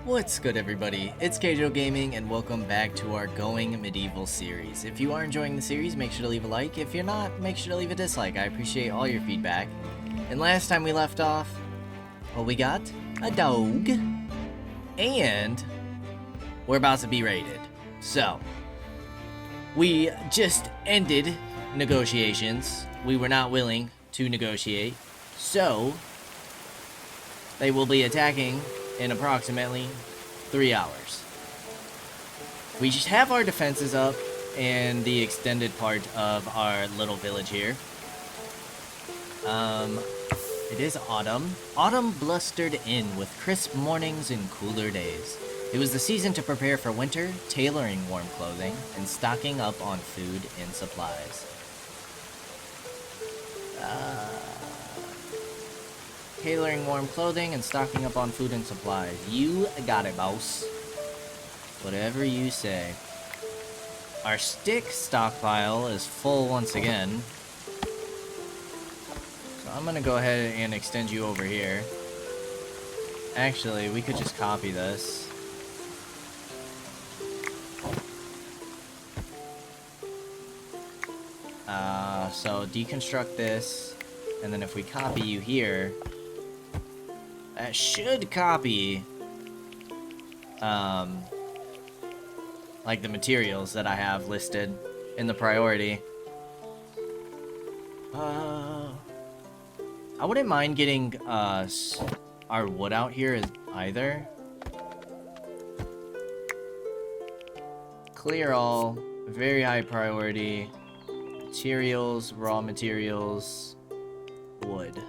What's good, everybody? It's Kaige-O Gaming, and welcome back to our Going Medieval series. If you are enjoying the series, make sure to leave a like. If you're not, make sure to leave a dislike. I appreciate all your feedback. And last time we left off, well, we got a dog, and we're about to be raided. So, we just ended negotiations. We were not willing to negotiate, so they will be attacking in approximately 3 hours. We just have our defenses up and the extended part of our little village here. It is autumn. Autumn blustered in with crisp mornings and cooler days. It was the season to prepare for winter, tailoring warm clothing, and stocking up on food and supplies. Tailoring warm clothing and stocking up on food and supplies. You got it, boss. Whatever you say. Our stick stockpile is full once again. So I'm gonna go ahead and extend you over here. Actually, we could just copy this. So deconstruct this, and then if we copy you here, that should copy, like the materials that I have listed in the priority. I wouldn't mind getting, our wood out here either. Clear all, very high priority. Materials, raw materials, wood.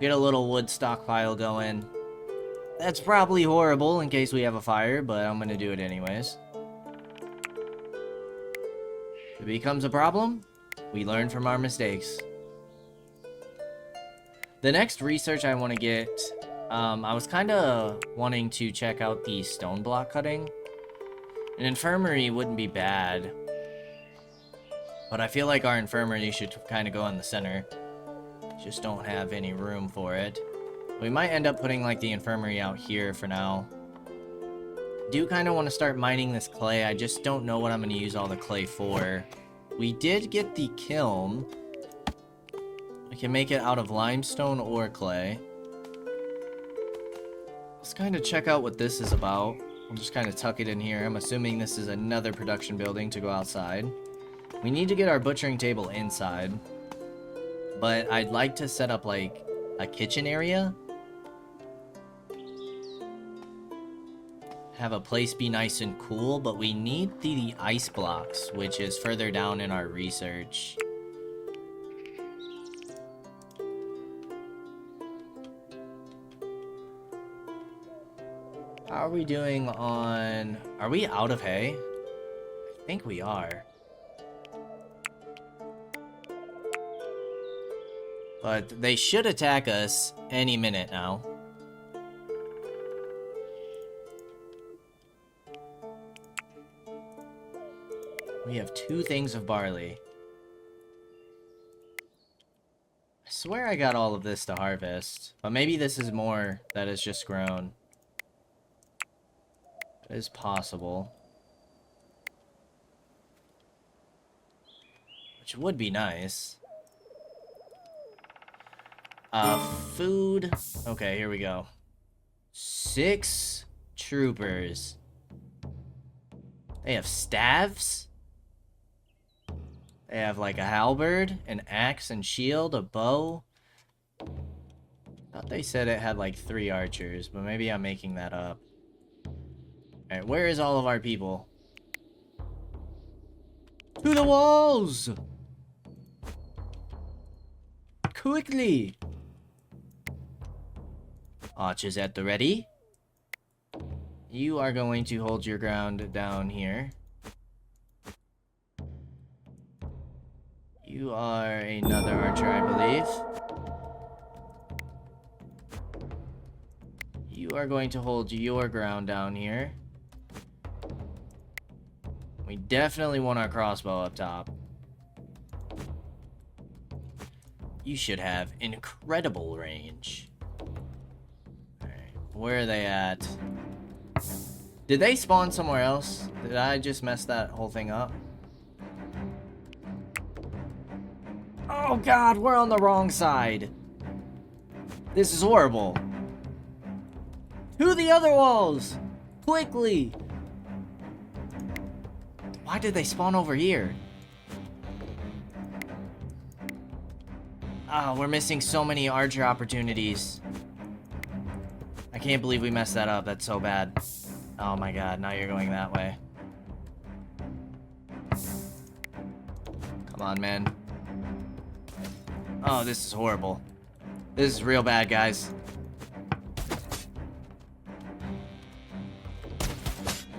Get a little wood stockpile going. That's probably horrible in case we have a fire, but I'm gonna do it anyways. If it becomes a problem, we learn from our mistakes. The next research I want to get, I was kind of wanting to check out the stone block cutting. An infirmary wouldn't be bad, but I feel like our infirmary should kind of go in the center. Just don't have any room for it. We might end up putting like the infirmary out here for now. Do kind of want to start mining this clay. I just don't know what I'm going to use all the clay for. We did get the kiln. We can make it out of limestone or clay. Let's kind of check out what this is about. I'll just kind of tuck it in here. I'm assuming this is another production building to go outside. We need to get our butchering table inside. But I'd like to set up like a kitchen area. Have a place be nice and cool, but we need the ice blocks, which is further down in our research. How are we doing on... Are we out of hay? I think we are. But they should attack us any minute now. We have 2 things of barley. I swear I got all of this to harvest. But maybe this is more that is just grown. It is possible. Which would be nice. Food. Okay, here we go. 6 troopers. They have staves. They have like a halberd, an axe and shield, a bow. I thought they said it had like 3 archers, but maybe I'm making that up. Alright, where is all of our people? To the walls! Quickly! Archers at the ready. You are going to hold your ground down here. You are another archer, I believe. You are going to hold your ground down here. We definitely want our crossbow up top. You should have incredible range. Alright. Where are they at? Did they spawn somewhere else? Did I just mess that whole thing up? Oh god, we're on the wrong side. This is horrible. To the other walls! Quickly! Why did they spawn over here? Oh, we're missing so many archer opportunities. I can't believe we messed that up. That's so bad. Oh my god, now you're going that way. Come on, man. Oh, this is horrible. This is real bad, guys.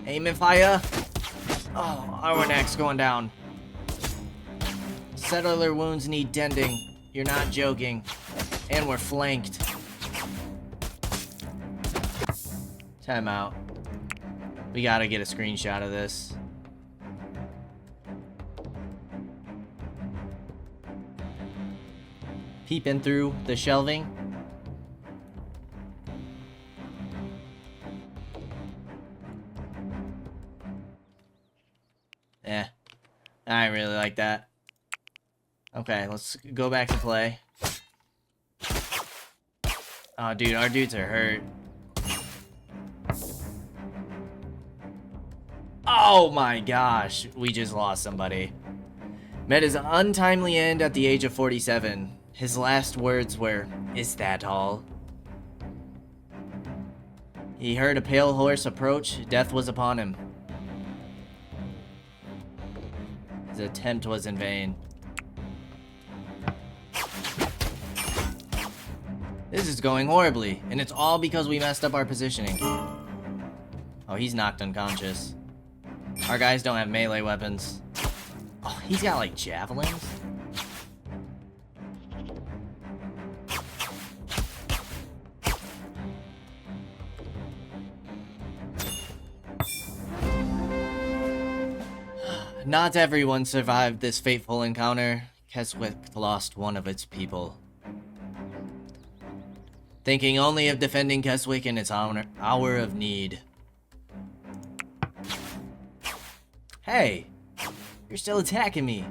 Aim and fire. Oh, our neck's going down. Settler wounds need tending. You're not joking. And we're flanked. Time out. We gotta get a screenshot of this. Peeping through the shelving. Eh. I really like that. Okay, let's go back to play. Oh, dude, our dudes are hurt. Oh my gosh, we just lost somebody. Met his untimely end at the age of 47. His last words were, "Is that all?" He heard a pale horse approach. Death was upon him. His attempt was in vain. This is going horribly, and it's all because we messed up our positioning. Oh, he's knocked unconscious. Our guys don't have melee weapons. Oh, he's got like javelins? Not everyone survived this fateful encounter. Keswick lost one of its people. Thinking only of defending Keswick in its hour of need. Hey! You're still attacking me!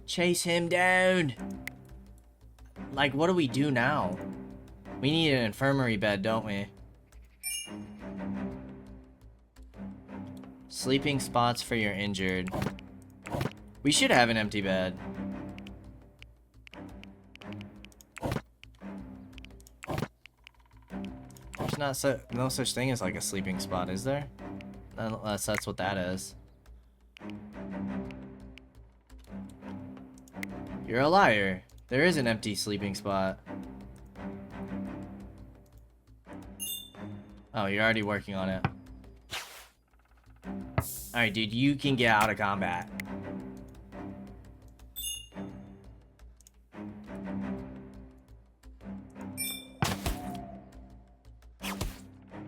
Chase him down! Like, what do we do now? We need an infirmary bed, don't we? Sleeping spots for your injured. We should have an empty bed. There's no such thing as like a sleeping spot, is there? Unless that's what that is. You're a liar. There is an empty sleeping spot. Oh, you're already working on it. Alright, dude, you can get out of combat.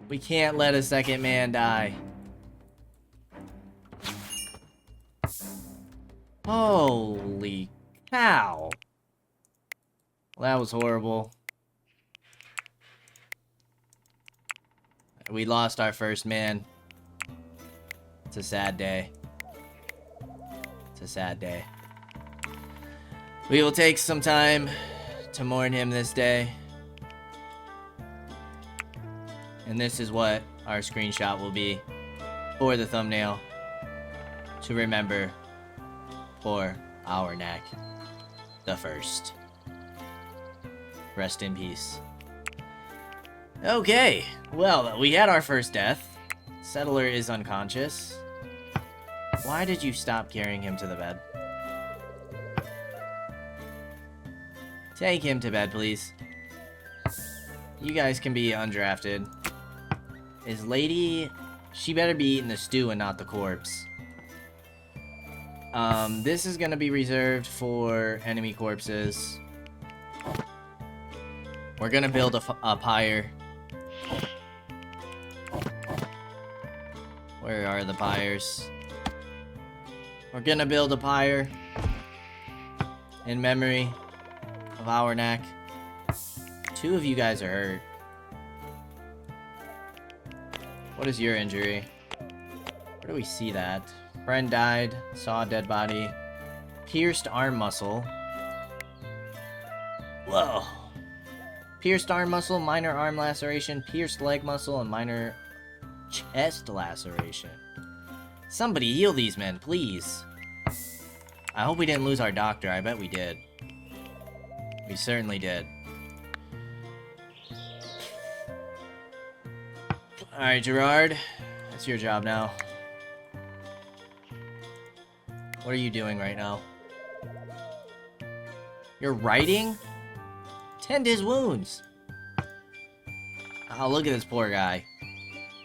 We can't let a second man die. Holy cow. That was horrible. We lost our first man. It's a sad day. It's a sad day. We will take some time to mourn him this day. And this is what our screenshot will be for the thumbnail to remember for our neck, the first. Rest in peace. Okay, well, we had our first death. Settler is unconscious. Why did you stop carrying him to the bed? Take him to bed, please. You guys can be undrafted. Is lady... She better be eating the stew and not the corpse. This is gonna be reserved for enemy corpses. We're gonna build a pyre. Where are the pyres? We're gonna build a pyre in memory of our neck. 2 of you guys are hurt. What is your injury? Where do we see that? Friend died. Saw a dead body. Pierced arm muscle. Whoa. Pierced arm muscle, minor arm laceration, pierced leg muscle, and minor chest laceration. Somebody heal these men, please. I hope we didn't lose our doctor. I bet we did. We certainly did. Alright, Gerard. It's your job now. What are you doing right now? You're writing? Tend his wounds. Oh, look at this poor guy.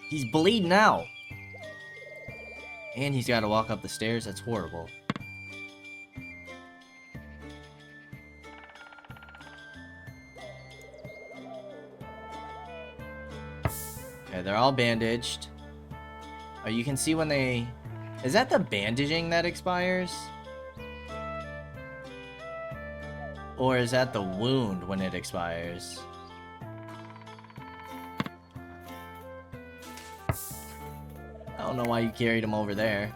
He's bleeding out. And he's got to walk up the stairs. That's horrible. Okay, they're all bandaged. Oh, you can see when they... Is that the bandaging that expires? Or is that the wound when it expires? I don't know why you carried him over there.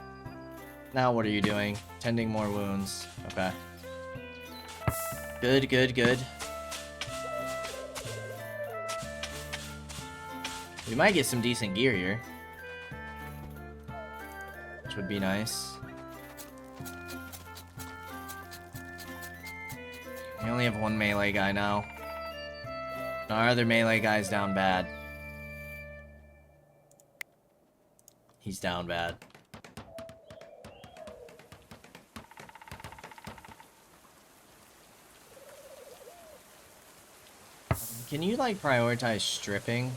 Now what are you doing? Tending more wounds. Okay. Good, good, good. We might get some decent gear here. Which would be nice. We only have one melee guy now. Our other melee guy's down bad. He's down bad. Can you, like, prioritize stripping?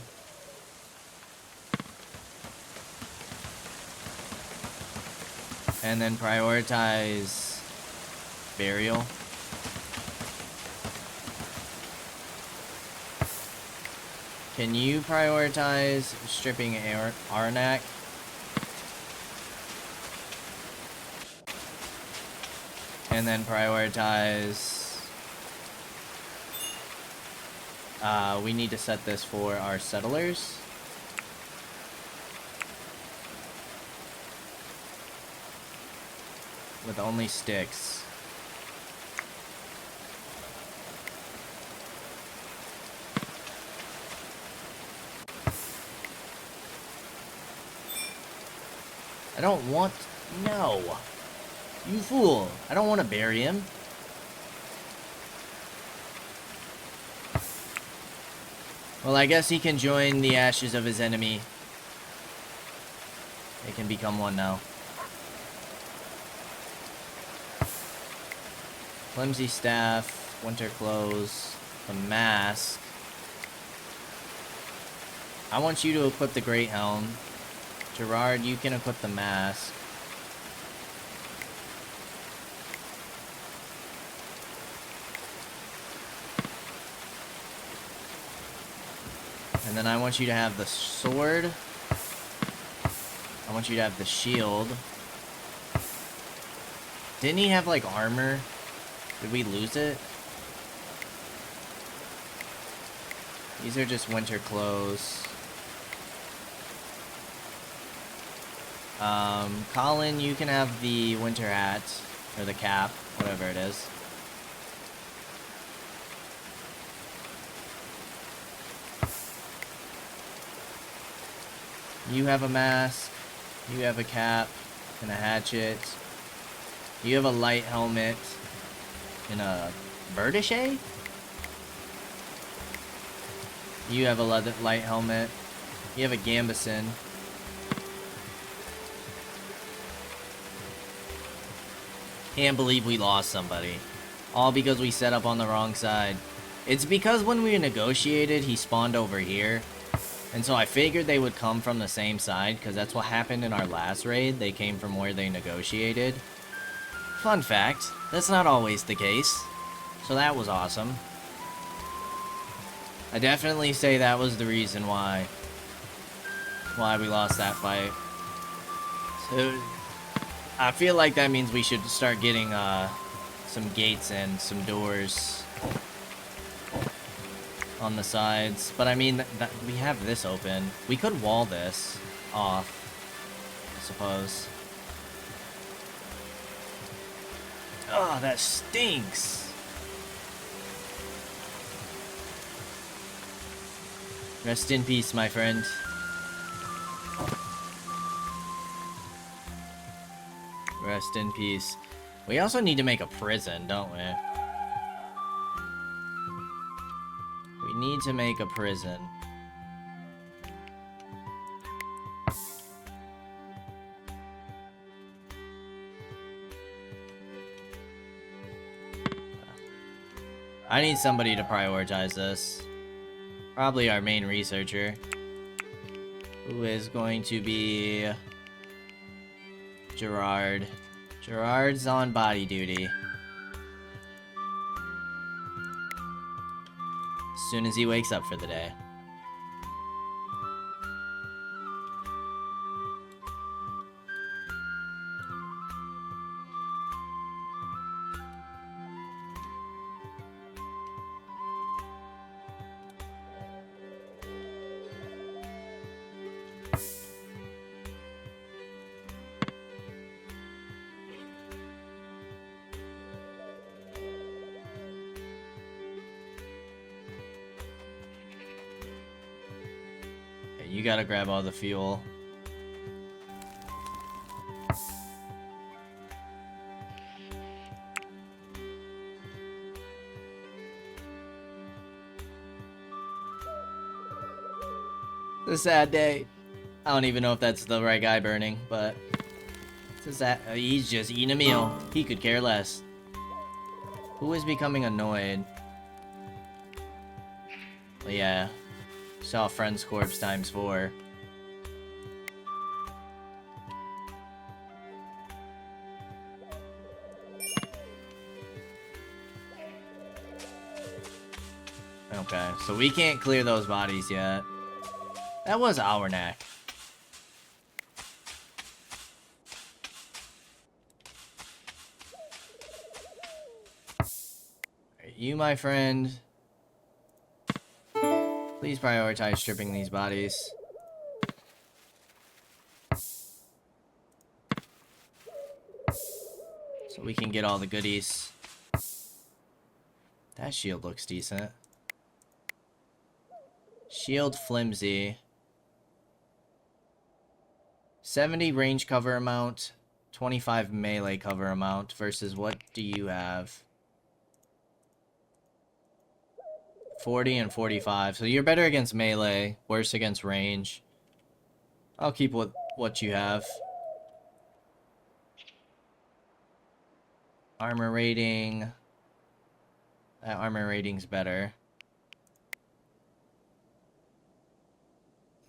And then prioritize burial? Can you prioritize stripping Arnak? And then prioritize... we need to set this for our settlers. With only sticks. I don't want... No! You fool! I don't want to bury him. Well, I guess he can join the ashes of his enemy. They can become one now. Flimsy staff, winter clothes, the mask. I want you to equip the great helm. Gerard, you can equip the mask. And then I want you to have the sword. I want you to have the shield. Didn't he have, like, armor? Did we lose it? These are just winter clothes. Colin, you can have the winter hat. Or the cap. Whatever it is. You have a mask, you have a cap, and a hatchet. You have a light helmet, and a Burdichet? You have a leather light helmet. You have a Gambison. Can't believe we lost somebody. All because we set up on the wrong side. It's because when we negotiated, he spawned over here. And so I figured they would come from the same side, because that's what happened in our last raid. They came from where they negotiated. Fun fact, that's not always the case. So that was awesome. I definitely say that was the reason why we lost that fight. So I feel like that means we should start getting some gates and some doors. on the sides. But I mean, we have this open. We could wall this off, I suppose. Oh, that stinks. Rest in peace, my friend. Rest in peace. We also need to make a prison, don't we? We need to make a prison. I need somebody to prioritize this. Probably our main researcher. Who is going to be... Gerard. Gerard's on body duty. As soon as he wakes up for the day. You gotta grab all the fuel. It's a sad day. I don't even know if that's the right guy burning, but he's just eating a meal. He could care less. Who is becoming annoyed? Well, yeah. Saw friend's corpse times 4. Okay, so we can't clear those bodies yet. That was our neck. You, my friend. Please prioritize stripping these bodies. So we can get all the goodies. That shield looks decent. Shield flimsy. 70 range cover amount, 25 melee cover amount versus what do you have? 40 and 45. So you're better against melee, worse against range. I'll keep what you have. Armor rating. That armor rating's better.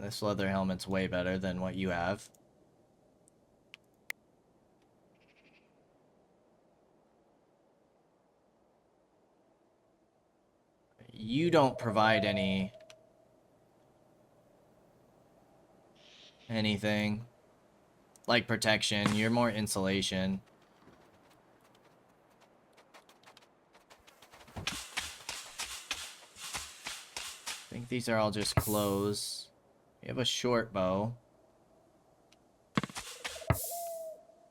This leather helmet's way better than what you have. You don't provide anything like protection. You're more insulation. I think these are all just clothes. You have a short bow.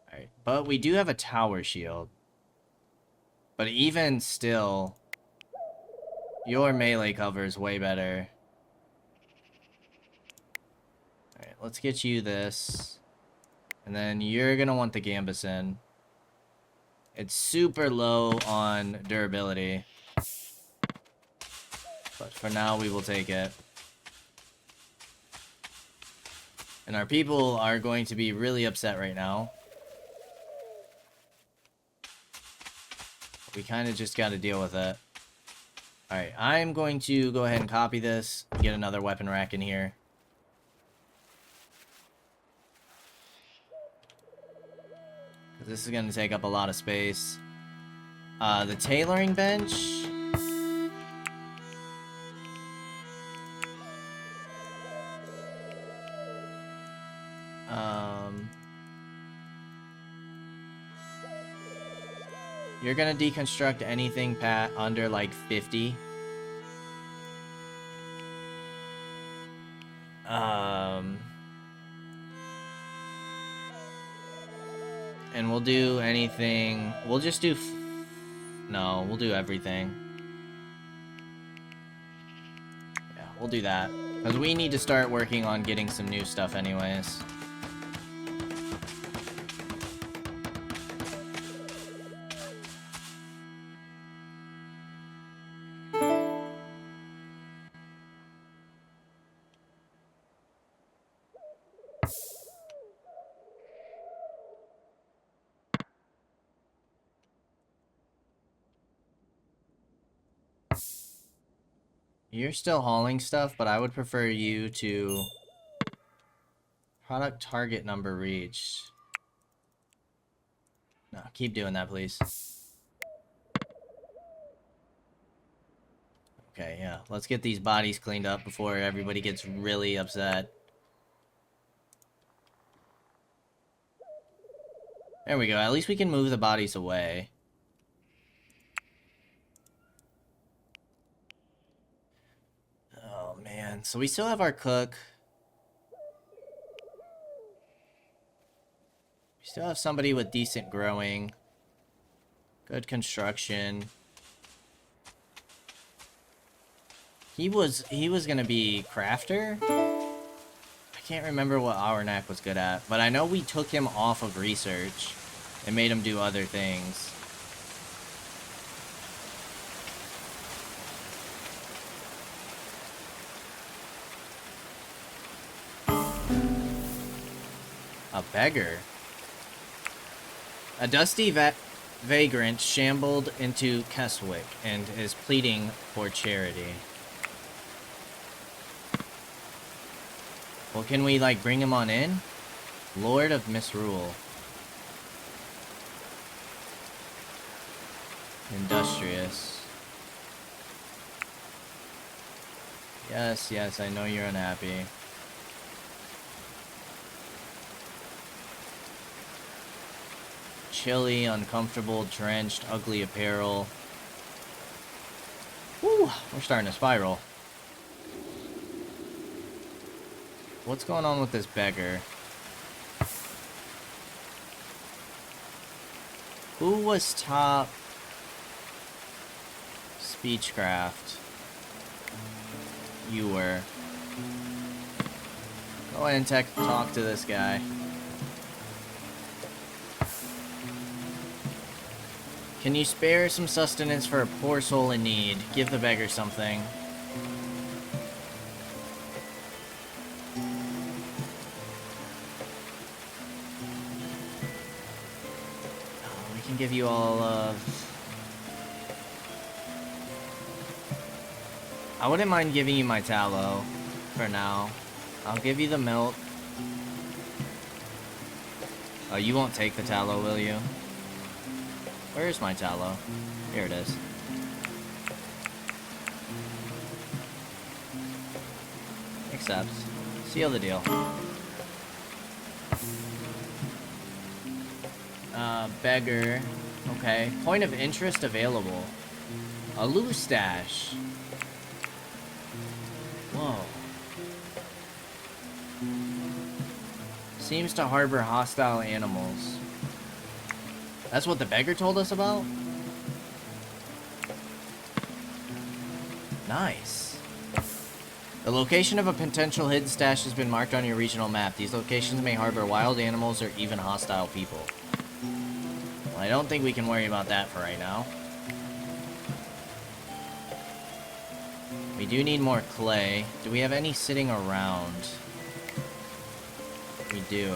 Alright, but we do have a tower shield. But even still, your melee cover is way better. Alright, let's get you this. And then you're gonna want the gambeson. It's super low on durability. But for now, we will take it. And our people are going to be really upset right now. We kind of just got to deal with it. Alright, I'm going to go ahead and copy this. Get another weapon rack in here. This is going to take up a lot of space. The tailoring bench. You're gonna deconstruct anything under like 50. And we'll do anything. We'll just do. No, we'll do everything. Yeah, we'll do that. Because we need to start working on getting some new stuff, anyways. You're still hauling stuff, but I would prefer you to... Product target number reached. No, keep doing that, please. Okay, yeah. Let's get these bodies cleaned up before everybody gets really upset. There we go. At least we can move the bodies away. Oh, man. So we still have our cook. We still have somebody with decent growing. Good construction. He was gonna be crafter? I can't remember what Auernack was good at, but I know we took him off of research and made him do other things. A beggar? A dusty vagrant shambled into Keswick and is pleading for charity. Well, can we, like, bring him on in? Lord of Misrule. Industrious. Yes, yes, I know you're unhappy. Chilly, uncomfortable, drenched, ugly apparel. Woo, we're starting to spiral. What's going on with this beggar? Who was top speechcraft? You were. Go ahead and talk to this guy. Can you spare some sustenance for a poor soul in need? Give the beggar something. Oh, we can give you all of... I wouldn't mind giving you my tallow for now. I'll give you the milk. Oh, you won't take the tallow, will you? Where is my tallow? Here it is. Accept. Seal the deal. Beggar. Okay. Point of interest available. A loose stash. Whoa. Seems to harbor hostile animals. That's what the beggar told us about? Nice. The location of a potential hidden stash has been marked on your regional map. These locations may harbor wild animals or even hostile people. Well, I don't think we can worry about that for right now. We do need more clay. Do we have any sitting around? We do.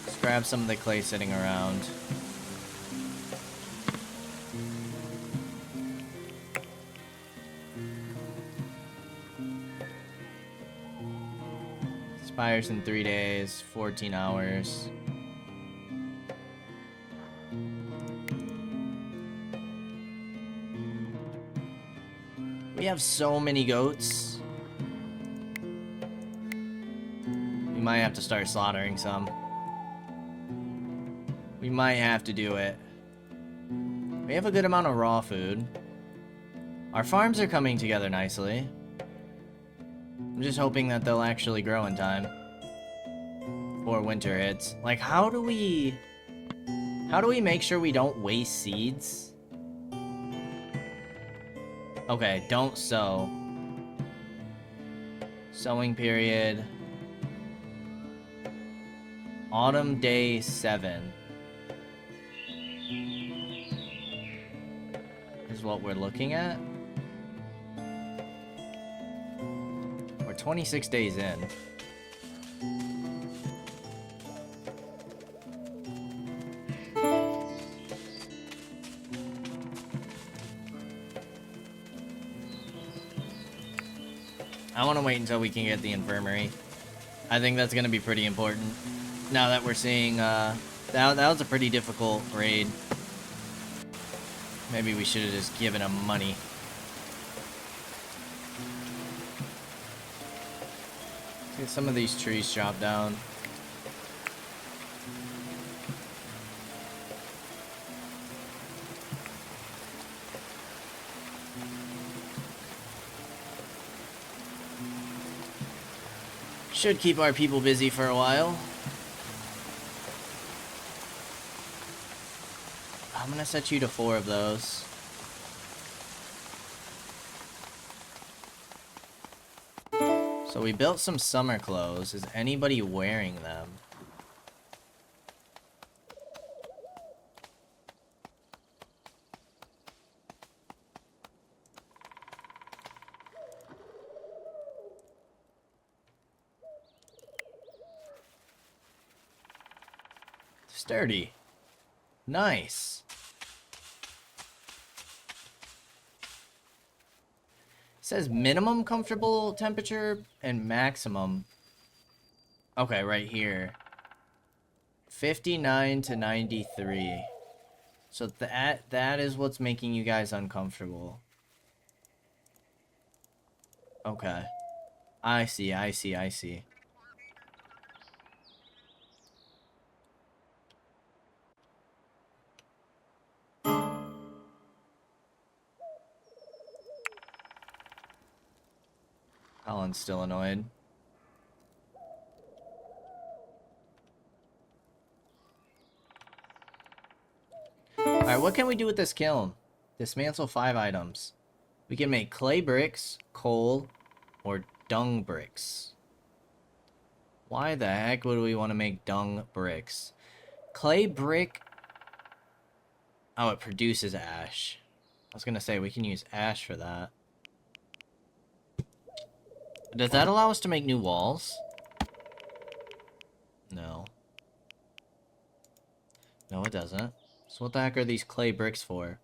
Let's grab some of the clay sitting around. Expires in 3 days, 14 hours. We have so many goats. We might have to start slaughtering some. We might have to do it. We have a good amount of raw food. Our farms are coming together nicely. I'm just hoping that they'll actually grow in time. Before winter hits. Like, how do we make sure we don't waste seeds? Okay, don't sow. Sowing period. Autumn day 7. Is what we're looking at. We're 26 days in. I want to wait until we can get the infirmary. I think that's going to be pretty important. Now that we're seeing, that was a pretty difficult raid. Maybe we should have just given him money. Let's get some of these trees chopped down. Should keep our people busy for a while. I'm gonna set you to 4 of those. So we built some summer clothes. Is anybody wearing them? Sturdy. Nice. It says minimum comfortable temperature and maximum. Okay, right here. 59 to 93. So that is what's making you guys uncomfortable. Okay. I see. Colin's still annoyed. Alright, what can we do with this kiln? Dismantle 5 items. We can make clay bricks, coal, or dung bricks. Why the heck would we want to make dung bricks? Clay brick... Oh, it produces ash. I was gonna say, we can use ash for that. Does that allow us to make new walls? No. No, it doesn't. So what the heck are these clay bricks for?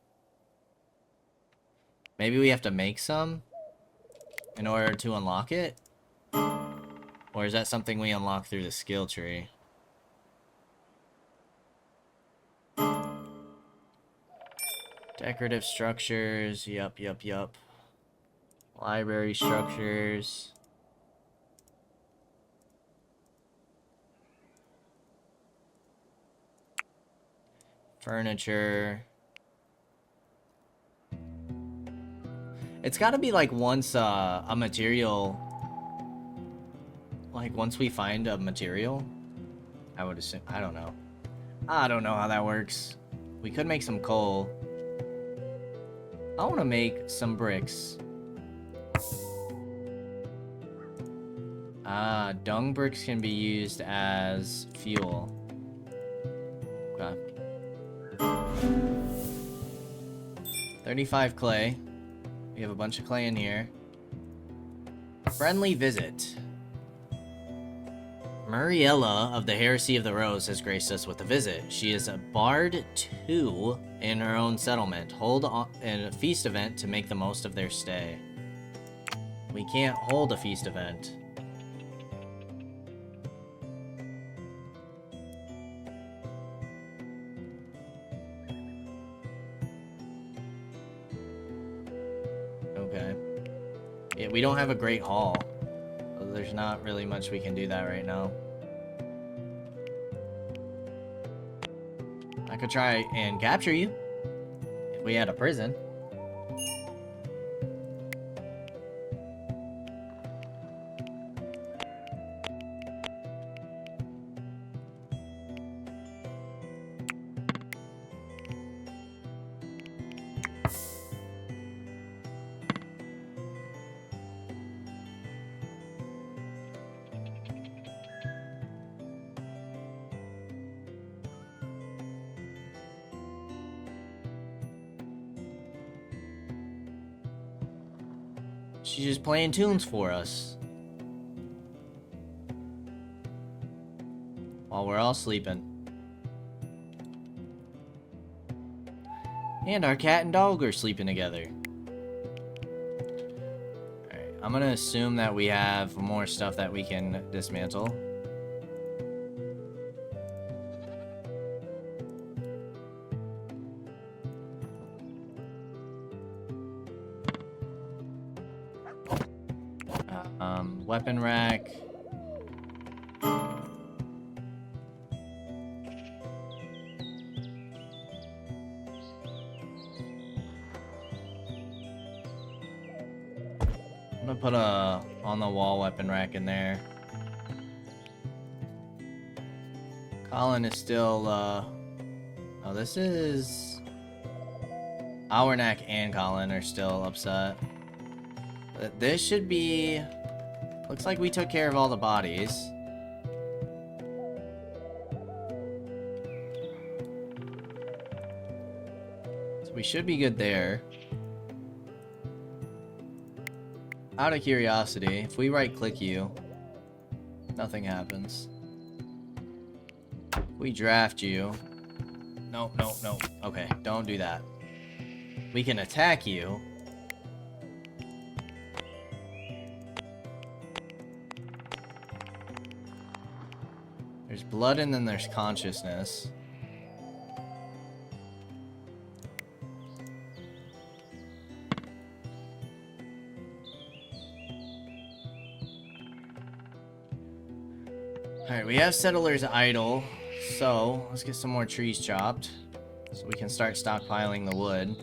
Maybe we have to make some in order to unlock it? Or is that something we unlock through the skill tree? Decorative structures. Yup. Library structures. Furniture. It's gotta be like once a material... Like once we find a material, I would assume... I don't know. I don't know how that works. We could make some coal. I want to make some bricks. Ah, dung bricks can be used as fuel. Okay. 35 clay. We have a bunch of clay in here. Friendly visit. Muriella of the Heresy of the Rose has graced us with a visit. She is a Bard 2 in her own settlement. Hold a feast event to make the most of their stay. We can't hold a feast event. Okay. Yeah, we don't have a great hall. There's not really much we can do that right now. I could try and capture you if we had a prison. She's just playing tunes for us. While we're all sleeping. And our cat and dog are sleeping together. Alright, I'm gonna assume that we have more stuff that we can dismantle. Weapon rack. I'm gonna put a on-the-wall weapon rack in there. Colin is still, oh, this is... Alwarnak and Colin are still upset. But this should be... Looks like we took care of all the bodies. So we should be good there. Out of curiosity, if we right-click you, nothing happens. If we draft you... No, no, no. Okay, don't do that. We can attack you. There's blood and then there's consciousness. Alright, we have settlers idle, so let's get some more trees chopped so we can start stockpiling the wood.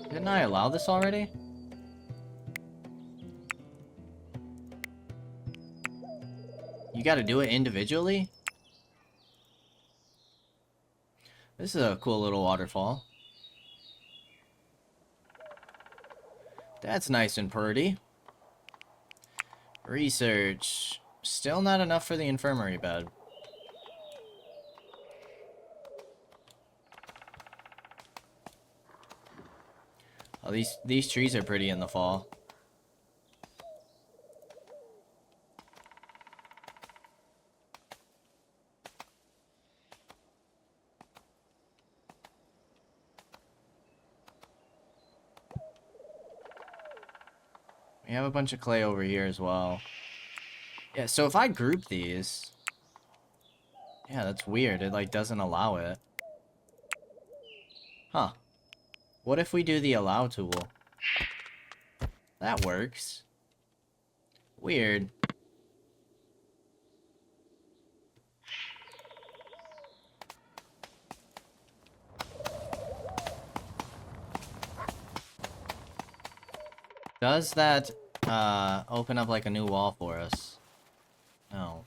Didn't I allow this already? You gotta do it individually? This is a cool little waterfall. That's nice and pretty. Research. Still not enough for the infirmary bed. Oh, these trees are pretty in the fall. We have a bunch of clay over here as well. Yeah, so if I group these... Yeah, that's weird. It, like, doesn't allow it. Huh. What if we do the allow tool? That works. Weird. Does that open up like a new wall for us? No.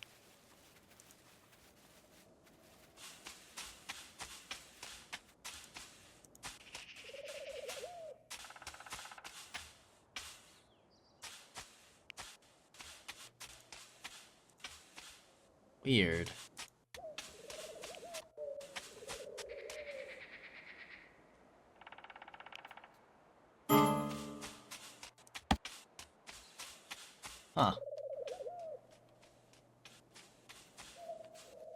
Weird. Huh.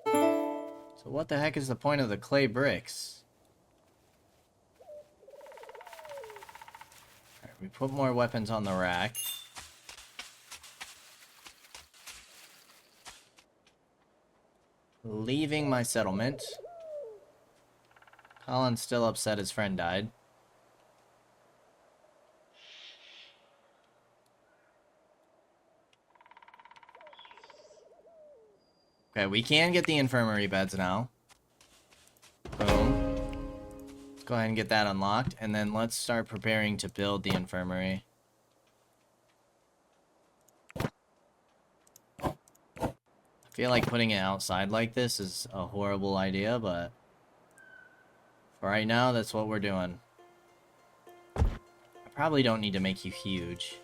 So what the heck is the point of the clay bricks? Alright, we put more weapons on the rack. Leaving my settlement. Colin's still upset his friend died. Okay, we can get the infirmary beds now. Boom. Let's go ahead and get that unlocked, and then let's start preparing to build the infirmary. I feel like putting it outside like this is a horrible idea, but For right now, that's what we're doing. I probably don't need to make you huge.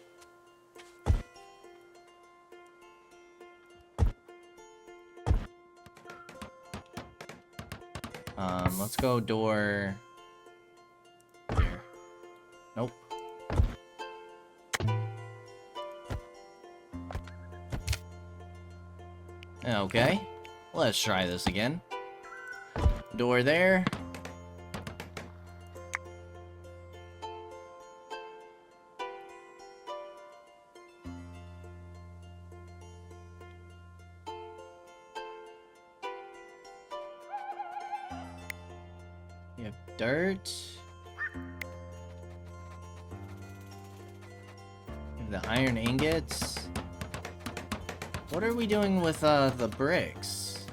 Let's go door here. Nope. Okay. Let's try this again. Door there. You have dirt. You have the iron ingots. What are we doing with the bricks?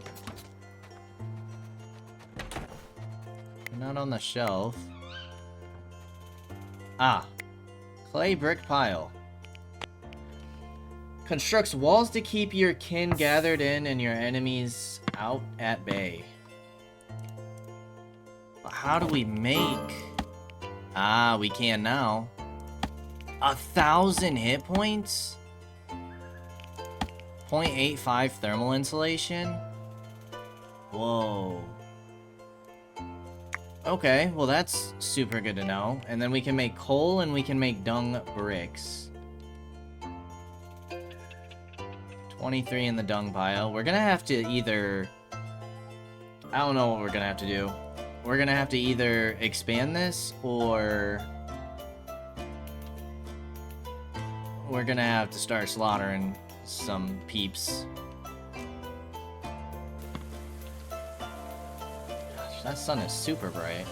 Not on the shelf. Ah. Clay brick pile. Constructs walls to keep your kin gathered in and your enemies out at bay. But how do we make... Ah, we can now. 1,000 hit points? 0.85 thermal insulation? Whoa. Okay, well that's super good to know. And then we can make coal and we can make dung bricks. 23 in the dung pile. We're gonna have to either... I don't know what we're gonna have to do. We're gonna have to either expand this or... we're gonna have to start slaughtering some peeps. Gosh, that sun is super bright.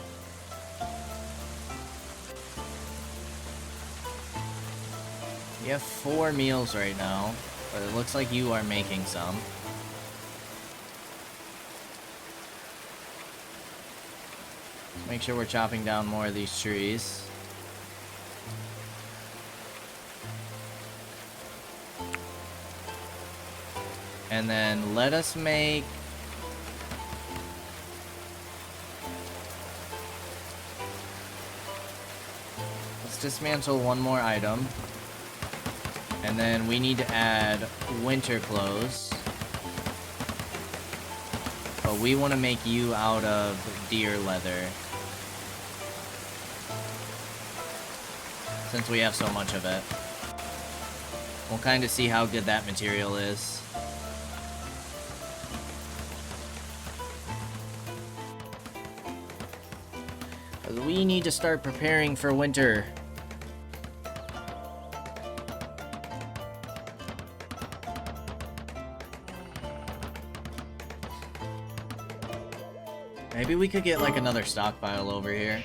You have 4 meals right now, but it looks like you are making some. Make sure we're chopping down more of these trees. And then let us make... let's dismantle one more item. And then we need to add winter clothes. But we want to make you out of deer leather. Since we have so much of it. We'll kind of see how good that material is. We need to start preparing for winter. Maybe we could get like another stockpile over here.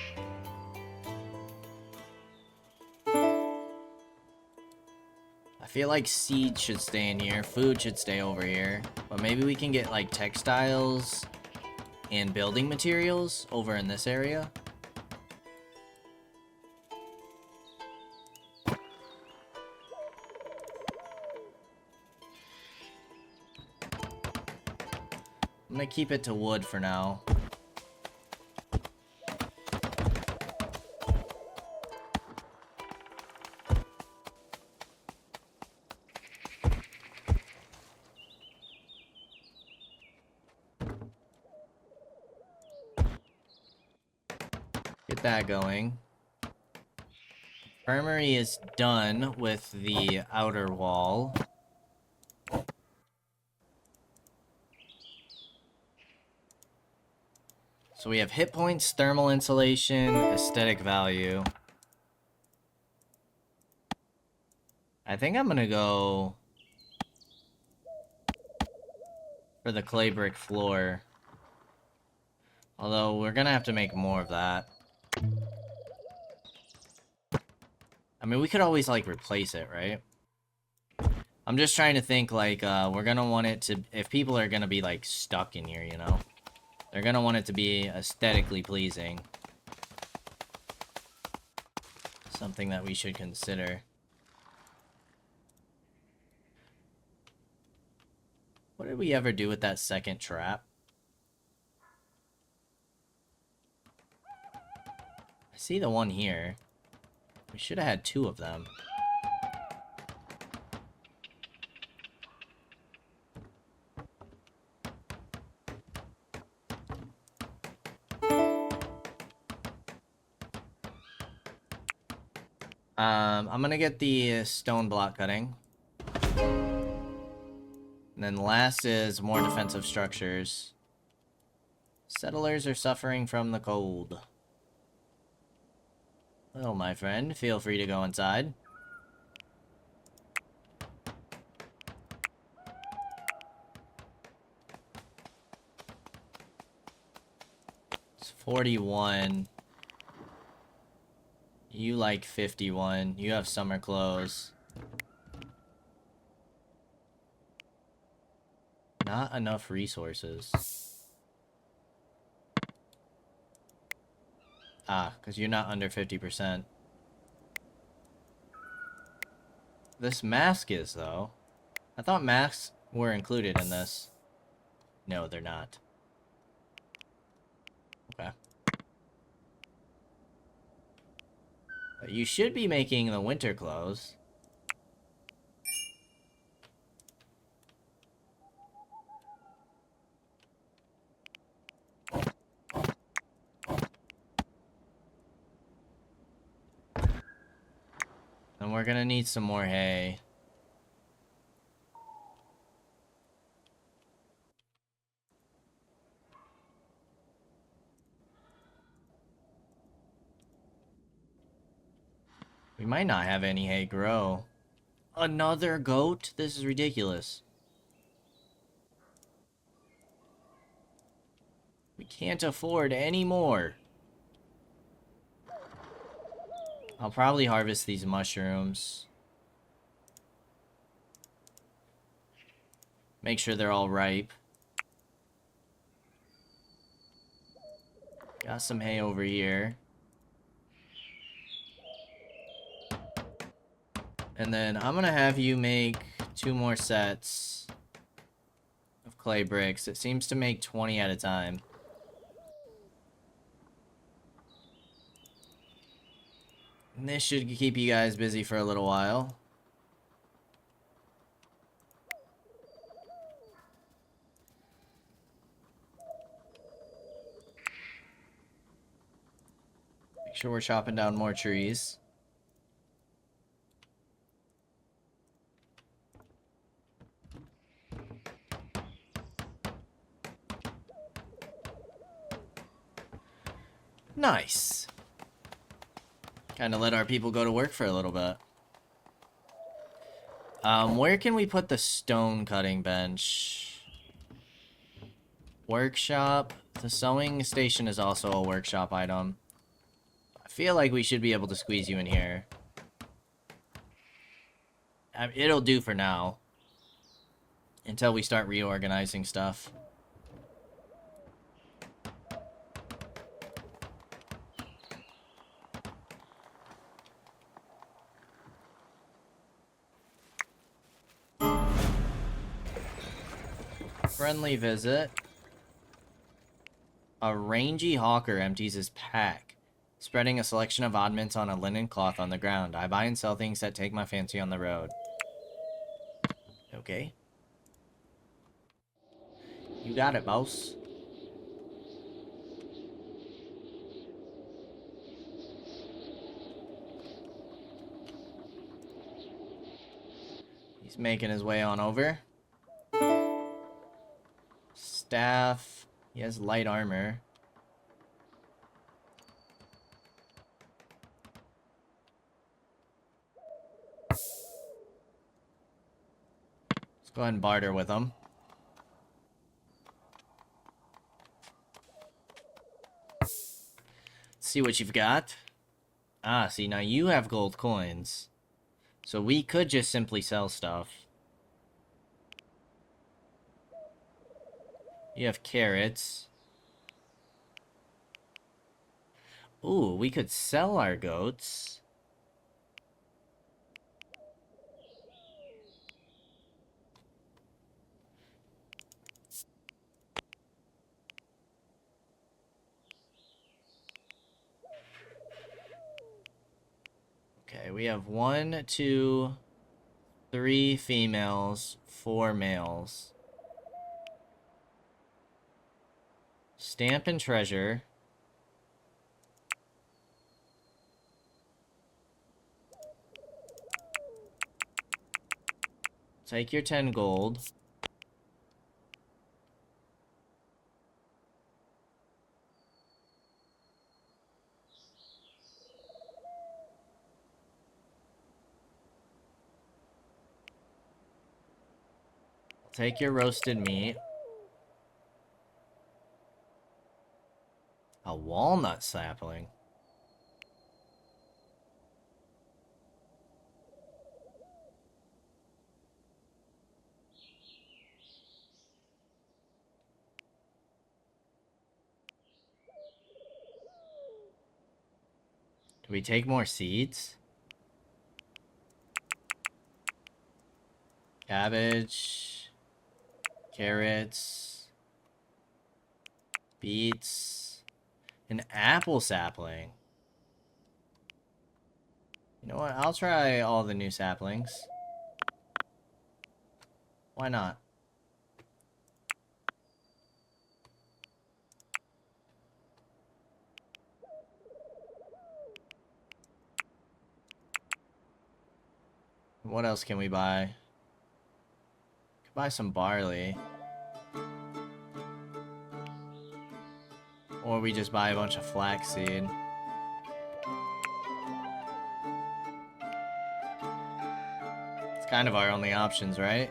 I feel like seeds should stay in here, food should stay over here, but maybe we can get like textiles and building materials over in this area. I'm gonna keep it to wood for now. Get that going. Infirmary is done with the outer wall. So we have hit points, thermal insulation, aesthetic value. I think I'm gonna go for the clay brick floor. Although we're gonna have to make more of that. I mean, we could always like replace it, right? I'm just trying to think like we're gonna want it to, if people are gonna be like stuck in here, you know? They're gonna want it to be aesthetically pleasing. Something that we should consider. What did we ever do with that second trap? I see the one here. We should have had 2 of them. I'm gonna get the stone block cutting. And then the last is more defensive structures. Settlers are suffering from the cold. Well, my friend, feel free to go inside. It's 41. You like 51. You have summer clothes. Not enough resources. Ah, because you're not under 50%. This mask is, though. I thought masks were included in this. No, they're not. Okay. But you should be making the winter clothes. And we're gonna need some more hay. We might not have any hay grow. Another goat? This is ridiculous. We can't afford any more. I'll probably harvest these mushrooms. Make sure they're all ripe. Got some hay over here. And then I'm gonna have you make 2 more sets of clay bricks. It seems to make 20 at a time. And this should keep you guys busy for a little while. Make sure we're chopping down more trees. Nice. Kind of let our people go to work for a little bit. Where can we put the stone cutting bench? Workshop. The sewing station is also a workshop item. I feel like we should be able to squeeze you in here. It'll do for now. Until we start reorganizing stuff. Friendly visit. A rangy hawker empties his pack, spreading a selection of oddments on a linen cloth on the ground. I buy and sell things that take my fancy on the road. Okay. You got it, boss. He's making his way on over. Staff. He has light armor. Let's go ahead and barter with him. Let's see what you've got. Ah, see, now you have gold coins. So we could just simply sell stuff. You have carrots. Ooh, we could sell our goats. we have 1, 2, 3 females, 4 males. Stamp and treasure. Take your 10 gold. Take your roasted meat. A walnut sapling. Do we take more seeds? Cabbage. Carrots. Beets. An apple sapling. You know what? I'll try all the new saplings. Why not? What else can we buy? Could buy some barley. Or we just buy a bunch of flaxseed. It's kind of our only options, right?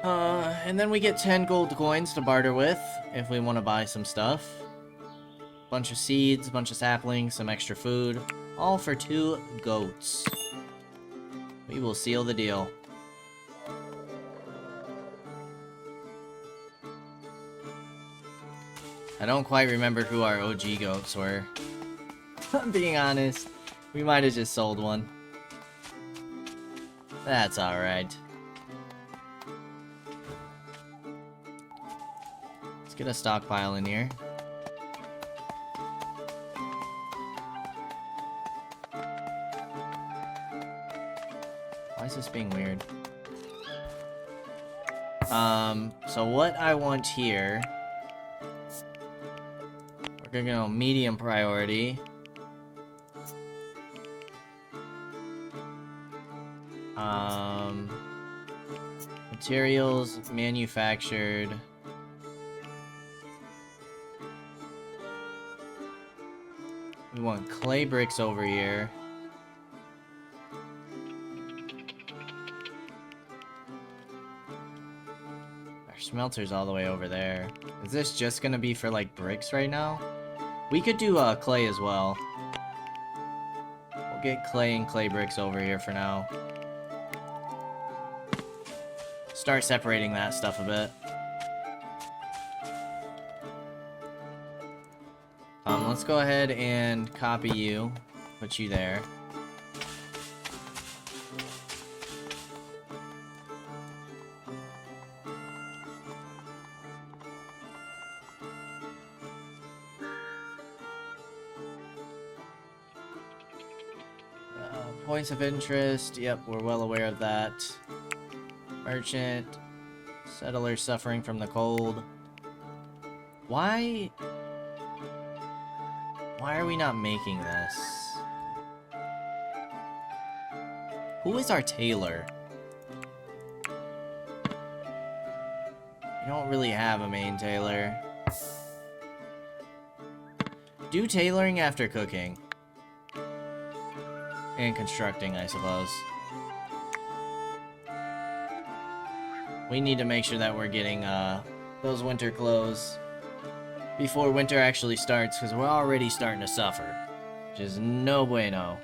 And then we get 10 gold coins to barter with if we want to buy some stuff. Bunch of seeds, bunch of saplings, some extra food. All for 2 goats. We will seal the deal. I don't quite remember who our OG goats were. I'm being honest. We might have just sold one. That's alright. Let's get a stockpile in here. Why is this being weird? So what I want here... We're gonna go medium priority. Materials manufactured. We want clay bricks over here. Our smelter's all the way over there. Is this just gonna be for like bricks right now? We could do clay as well. We'll get clay and clay bricks over here for now. Start separating that stuff a bit. Let's go ahead and copy you. Put you there. Points of interest. Yep, we're well aware of that. Merchant. Settler suffering from the cold. Why are we not making this? Who is our tailor? We don't really have a main tailor. Do tailoring after cooking. And constructing, I suppose. We need to make sure that we're getting those winter clothes before winter actually starts, because we're already starting to suffer, which is no bueno.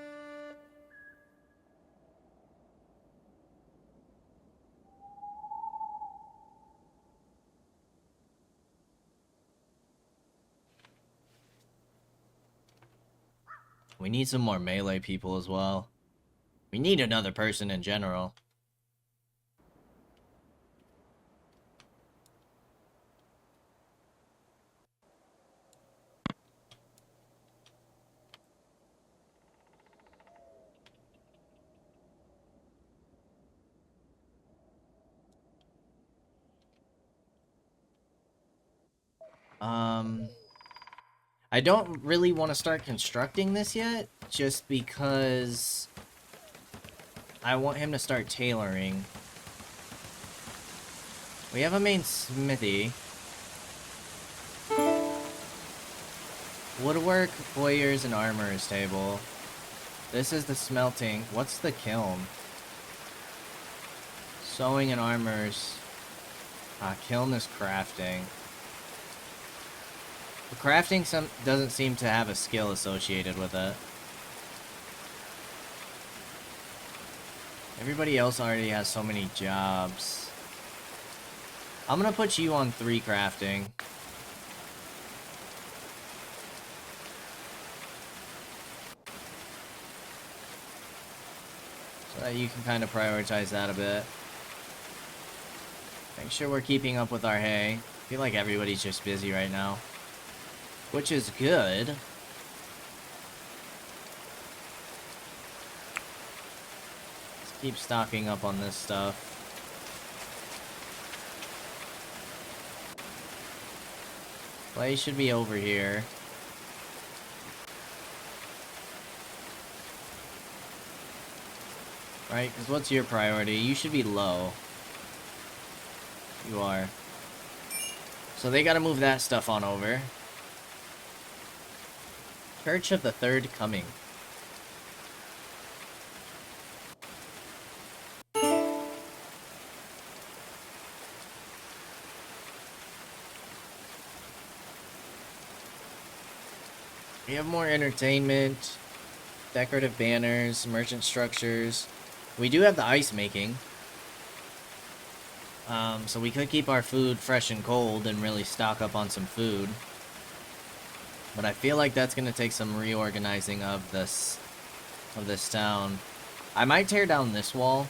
We need some more melee people as well. We need another person in general. I don't really want to start constructing this yet, just because I want him to start tailoring. We have a main smithy. Woodwork, boyers, and armorer's table. This is the smelting. What's the kiln? Sewing and armors. Kiln is crafting. The crafting doesn't seem to have a skill associated with it. Everybody else already has so many jobs. I'm gonna put you on 3 crafting. So that you can kind of prioritize that a bit. Make sure we're keeping up with our hay. I feel like everybody's just busy right now. Which is good. Let's keep stocking up on this stuff. Clay should be over here. Right? Because what's your priority? You should be low. You are. So they gotta move that stuff on over. Church of the Third Coming. We have more entertainment, decorative banners, merchant structures. We do have the ice making. So we could keep our food fresh and cold and really stock up on some food. But I feel like that's gonna take some reorganizing of this town. I might tear down this wall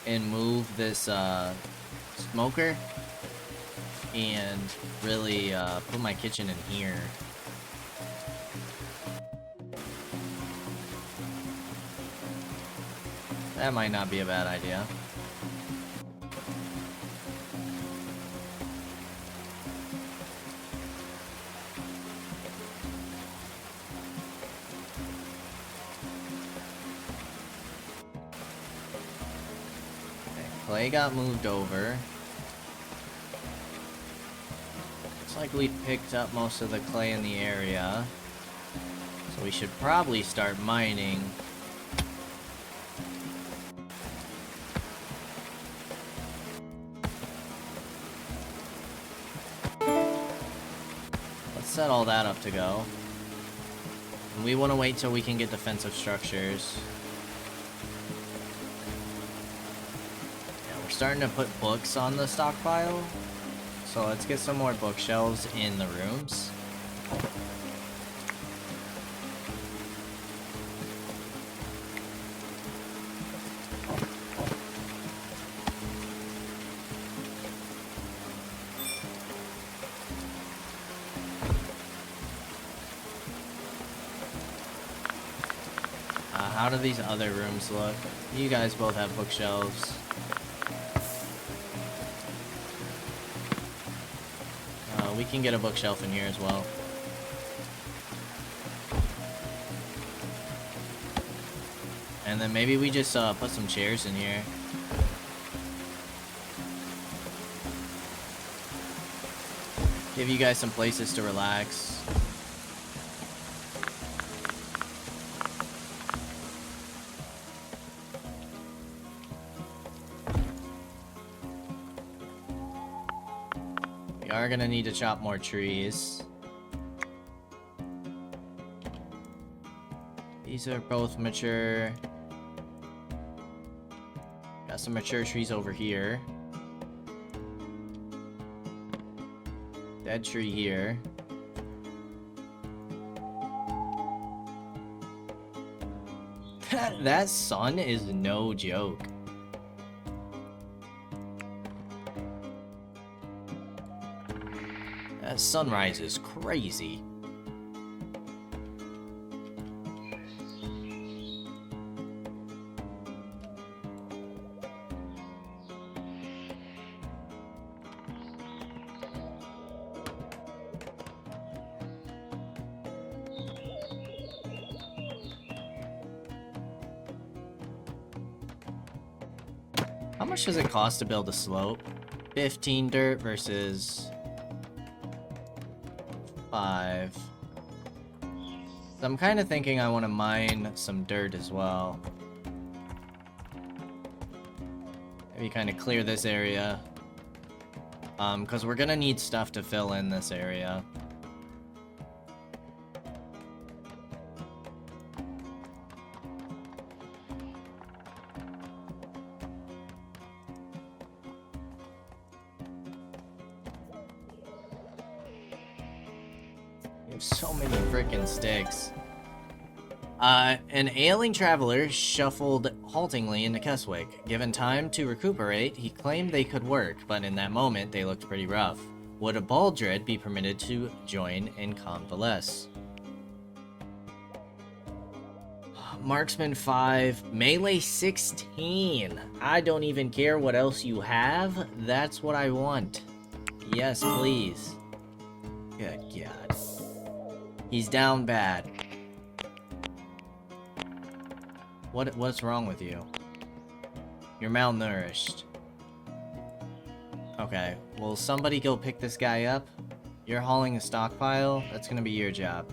and move this smoker and really put my kitchen in here. That might not be a bad idea. Clay got moved over. Looks like we picked up most of the clay in the area. So we should probably start mining. Let's set all that up to go. And we want to wait till we can get defensive structures. Starting to put books on the stockpile, so let's get some more bookshelves in the rooms. How do these other rooms look? You guys both have bookshelves. We can get a bookshelf in here as well. And then maybe we just put some chairs in here. Give you guys some places to relax. We are gonna need to chop more trees. These are both mature. Got some mature trees over here. Dead tree here. That sun is no joke. That sunrise is crazy. much does it cost to build a slope? 15 dirt versus 5. So I'm kind of thinking I want to mine some dirt as well. Maybe kind of clear this area. Because we're gonna need stuff to fill in this area. We have so many frickin' sticks. An ailing traveler shuffled haltingly into Keswick. Given time to recuperate, he claimed they could work, but in that moment, they looked pretty rough. Would a Baldred be permitted to join and convalesce? Marksman 5, melee 16. I don't even care what else you have. That's what I want. Yes, please. Good God. He's down bad. What's wrong with you? You're malnourished. Okay, will somebody go pick this guy up? You're hauling a stockpile? That's gonna be your job.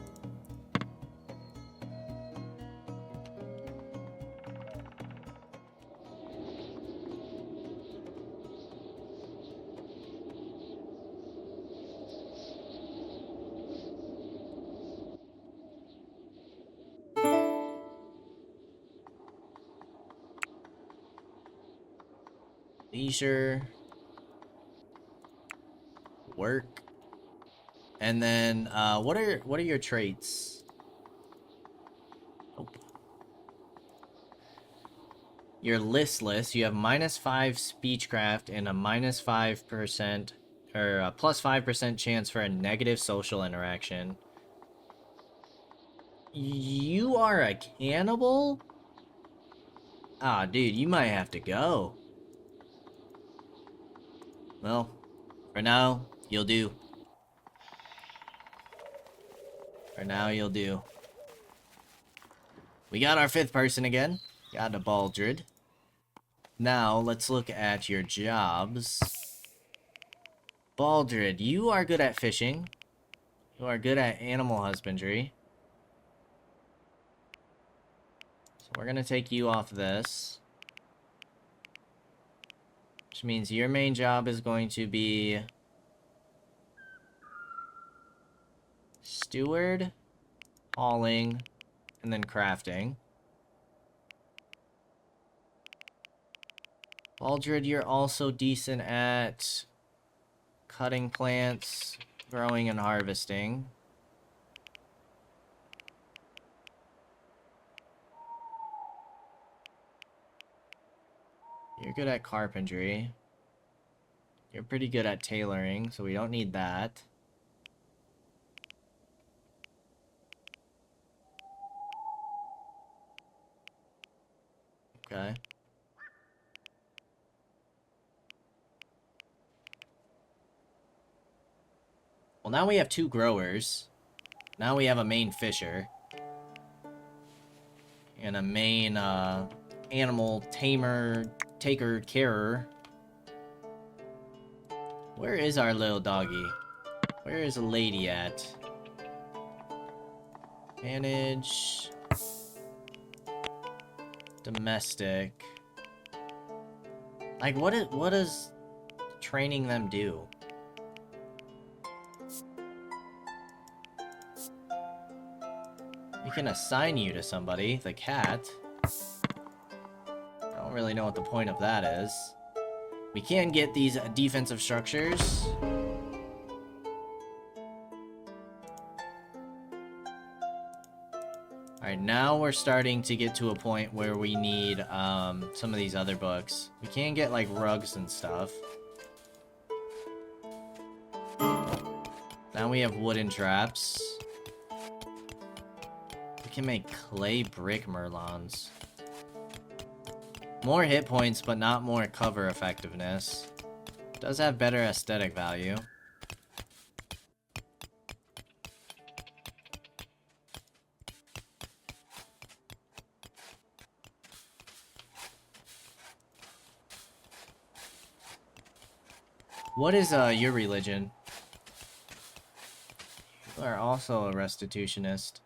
Leisure. Work. And then, what are your traits? Nope. You're listless. You have -5 speechcraft and a -5% or a +5% chance for a negative social interaction. You are a cannibal? Ah, dude, you might have to go. Well, for now, you'll do. For now, you'll do. We got our 5th person again. Got a Baldred. Now, let's look at your jobs. Baldred, you are good at fishing. You are good at animal husbandry. So we're gonna take you off this. Which means your main job is going to be steward, hauling, and then crafting. Baldred, you're also decent at cutting plants, growing and harvesting. You're good at carpentry. You're pretty good at tailoring, so we don't need that. Okay. Well, now we have 2 growers. Now we have a main fisher. And a main, animal tamer, taker, carer. Where is our little doggy? Where is a lady at? Manage. Domestic. Like, what does training them do? We can assign you to somebody, the cat. I don't really know what the point of that is. We can get these defensive structures. Alright, now we're starting to get to a point where we need some of these other books. We can get like rugs and stuff. Now we have wooden traps. We can make clay brick merlons. More hit points, but not more cover effectiveness. Does have better aesthetic value. What is your religion? You are also a restitutionist.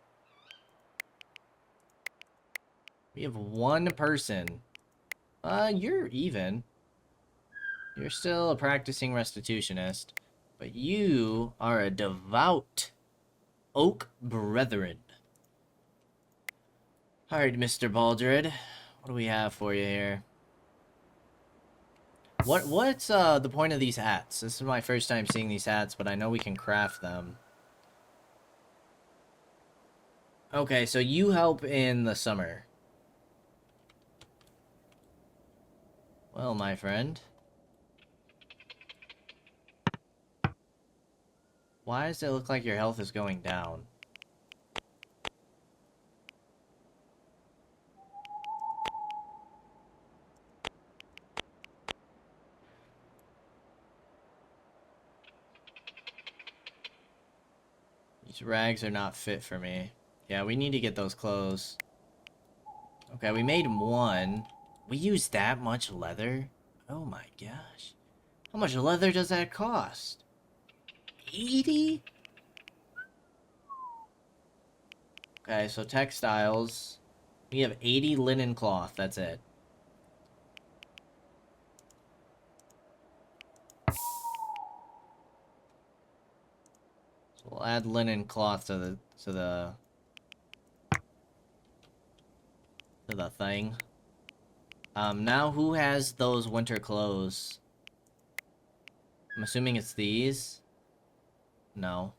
We have one person. You're even. You're still a practicing restitutionist. But you are a devout oak brethren. Alright, Mr. Baldred. What do we have for you here? What's the point of these hats? This is my first time seeing these hats, but I know we can craft them. Okay, so you help in the summer. Well, my friend. Why does it look like your health is going down? These rags are not fit for me. Yeah, we need to get those clothes. Okay, we made one. We used that much leather? Oh my gosh. How much leather does that cost? 80? Okay, so textiles. We have 80 linen cloth, that's it. So we'll add linen cloth to the thing. Now who has those winter clothes? I'm assuming it's these. No.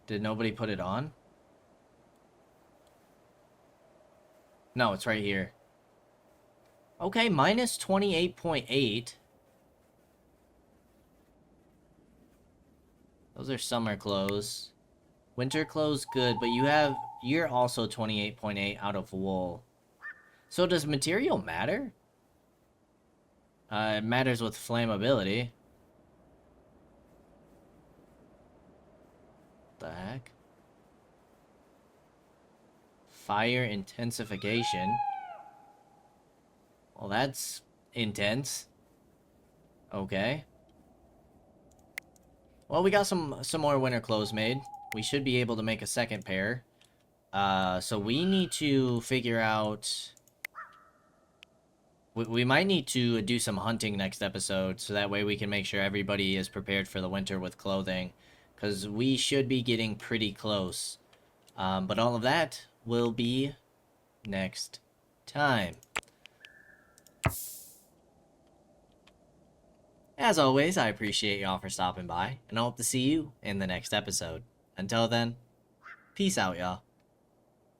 Did nobody put it on? No, it's right here. Okay, minus 28.8. Those are summer clothes. Winter clothes, good, but you're also 28.8 out of wool. So does material matter? It matters with flammability. What the heck? Fire intensification. Well, that's intense. Okay. Well, we got some more winter clothes made. We should be able to make a second pair. So we need to figure out... We might need to do some hunting next episode, so that way we can make sure everybody is prepared for the winter with clothing. Because we should be getting pretty close. But all of that will be next time. As always, I appreciate y'all for stopping by, and I hope to see you in the next episode. Until then, peace out, y'all.